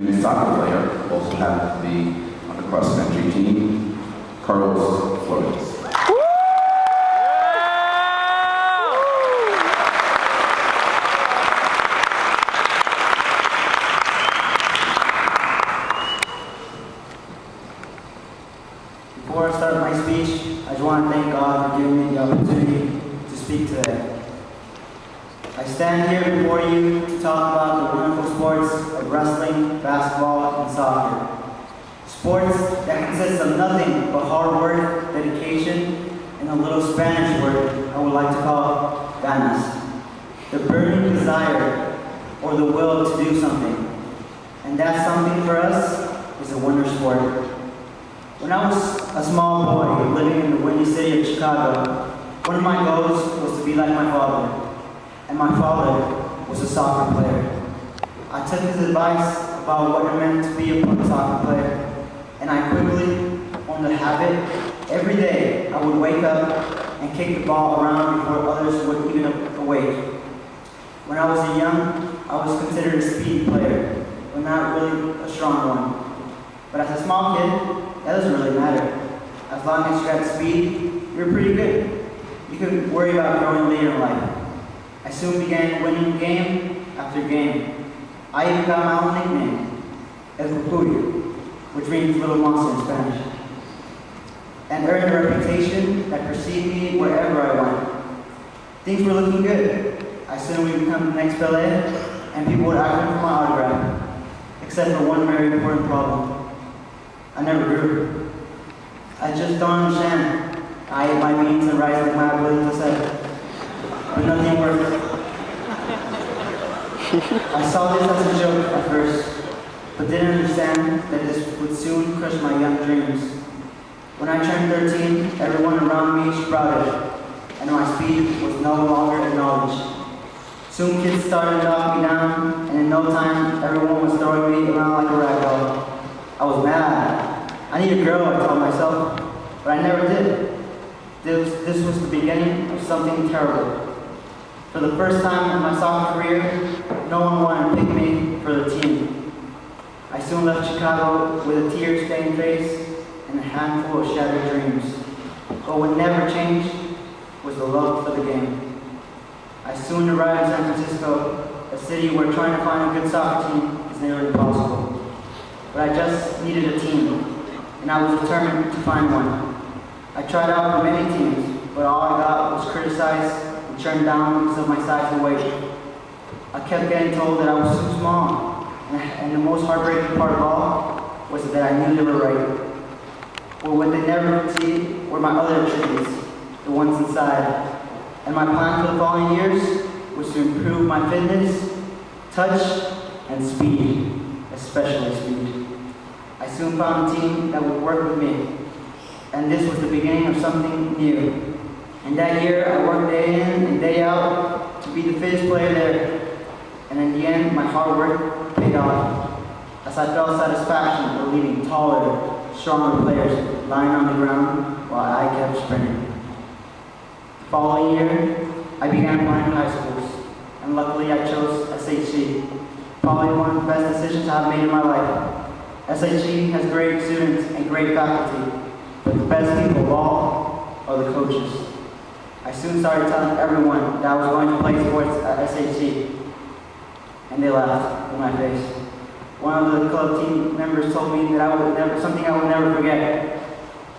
The soccer player also happens to be on the cross-country team, Carlos Flores. Before I start my speech, I just want to thank God for giving me the opportunity to speak today. I stand here before you to talk about the wonderful sports of wrestling, basketball, and soccer. Sports that consist of nothing but hard work, dedication, and a little Spanish word I would like to call ganas. The burning desire or the will to do something. And that something for us is a winter sport. When I was a small boy living in the windy city of Chicago, one of my goals was to be like my father. And my father was a soccer player. I took his advice about what it meant to be a soccer player, and I quickly formed a habit. Every day I would wake up and kick the ball around before others would even awake. When I was young, I was considered a speed player, but not really a strong one. But as a small kid, that doesn't really matter. As long as you had speed, you're pretty good. You could worry about growing later in life. I soon began winning game after game. I even got my own nickname, El Cucuyo, which means little monster in Spanish, and earned a reputation that preceded me wherever I went. Things were looking good. I soon would become the next Pelé, and people would ask me for my autograph, except for one very important problem. I never grew. I just don't understand. I ate my beans and rice like my ability said. But nothing worked. I saw this as a joke at first, but didn't understand that this would soon crush my young dreams. When I turned 13, everyone around me sprouted, and my speed was no longer acknowledged. Soon kids started to knock me down, and in no time, everyone was throwing me around like a rag doll. I was mad. I need a girl, I told myself, but I never did. This was the beginning of something terrible. For the first time in my soccer career, no one wanted to pick me for the team. I soon left Chicago with a tear-stained face and a handful of shattered dreams. But what never changed was the love for the game. I soon arrived in San Francisco, a city where trying to find a good soccer team is nearly impossible. But I just needed a team, and I was determined to find one. I tried out for many teams, but all I got was criticized and turned down because of my size and weight. I kept getting told that I was too small, and the most heartbreaking part of all was that I knew they were right. But what they never could see were my other attributes, the ones inside. And my plan for the following years was to improve my fitness, touch, and speed, especially speed. I soon found a team that would work with me, and this was the beginning of something new. And that year, I worked day in and day out to be the fittest player there. And in the end, my hard work paid off, as I felt satisfaction of leading taller, stronger players lying on the ground while I kept sprinting. The following year, I began applying to high schools, and luckily I chose SHC, probably one of the best decisions I've made in my life. SHC has great students and great faculty, but the best people of all are the coaches. I soon started telling everyone that I was going to play sports at SHC, and they laughed in my face. One of the club team members told me that something I would never forget.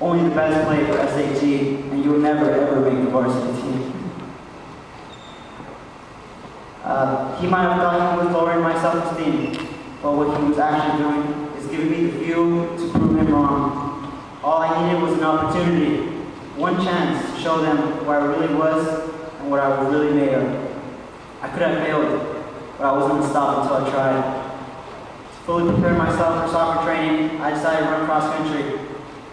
Only the best play for SHC, and you will never ever make the varsity team. He might have thought he was lowering my self-esteem, but what he was actually doing is giving me the fuel to prove him wrong. All I needed was an opportunity, one chance to show them who I really was and what I was really made of. I could have failed, but I wasn't going to stop until I tried. To fully prepare myself for soccer training, I decided to run cross country,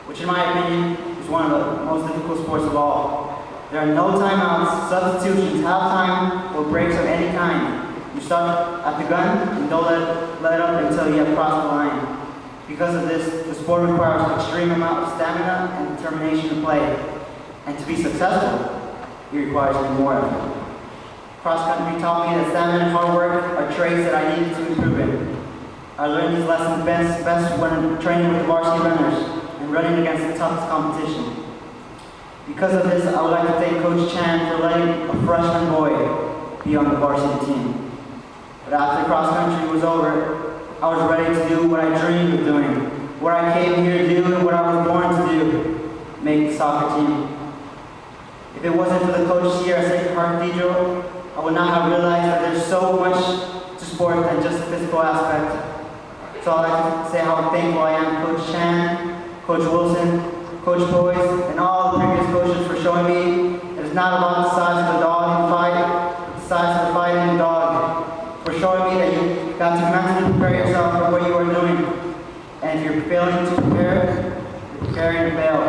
which in my opinion is one of the most difficult sports of all. There are no timeouts, substitutions, halftime, or breaks of any kind. You start at the gun and don't let up until you have crossed the line. Because of this, the sport requires an extreme amount of stamina and determination to play. And to be successful, it requires even more effort. Cross country taught me that stamina and hard work are traits that I needed to improve in. I learned these lessons best when training with varsity runners and running against the toughest competition. Because of this, I would like to thank Coach Chan for letting a freshman boy be on the varsity team. But after cross country was over, I was ready to do what I dreamed of doing, what I came here to do and what I was born to do, make the soccer team. If it wasn't for the coaches here at Sacred Heart Cathedral, I would not have realized that there's so much to sport than just the physical aspect. So I'd like to say how thankful I am to Coach Chan, Coach Wilson, Coach Boyce, and all the previous coaches for showing me that it's not about the size of the dog in the fight, but the size of the fight in the dog. For showing me that you got to mentally prepare yourself for what you are doing. And if you're failing to prepare, you're preparing to fail.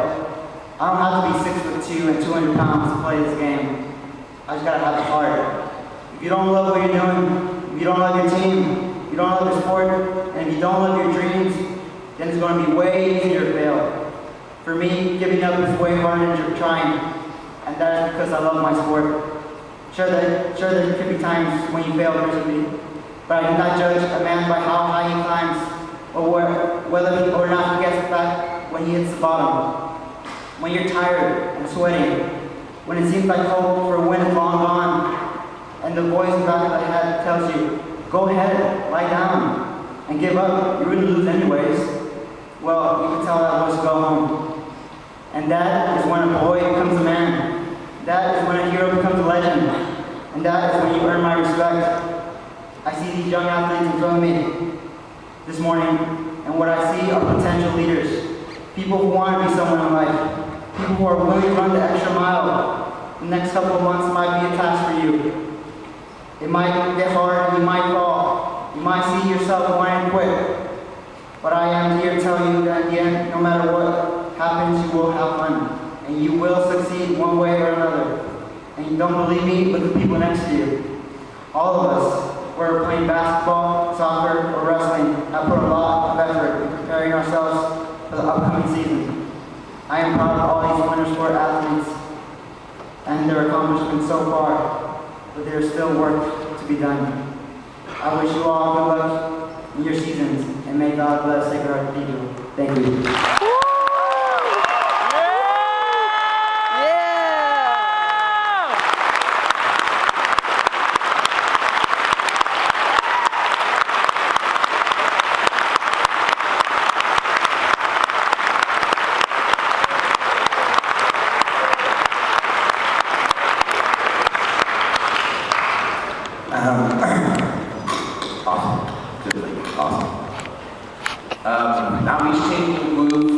I don't have to be 6'2" and 200 pounds to play this game. I just gotta have the heart. If you don't love what you're doing, if you don't love your team, if you don't love your sport, and if you don't love your dreams, then it's gonna be way easier to fail. For me, giving up is way harder than trying, and that is because I love my sport. Sure, there could be times when you fail miserably, but I do not judge a man by how high he climbs, or whether he or not he gets back when he hits the bottom. When you're tired and sweating, when it seems like hope for a win is long gone, and the voice in the back of the head tells you, go ahead, lie down, and give up, you're going to lose anyways. Well, you can tell that voice to go home. And that is when a boy becomes a man. That is when a hero becomes a legend. And that is when you earn my respect. I see these young athletes in front of me this morning, and what I see are potential leaders. People who want to be someone in life. People who are willing to run the extra mile. The next couple of months might be a task for you. It might get hard and you might fall. You might see yourself wanting to quit. But I am here to tell you that in the end, no matter what happens, you will have fun. And you will succeed one way or another. And you don't believe me? Look at the people next to you. All of us, whether playing basketball, soccer, or wrestling, have put a lot of effort in preparing ourselves for the upcoming season. I am proud of all these winter sport athletes and their accomplishments so far, but there is still work to be done. I wish you all good luck in your seasons, and may God bless Sacred Heart Cathedral. Thank you. Awesome. Awesome. Now we change the move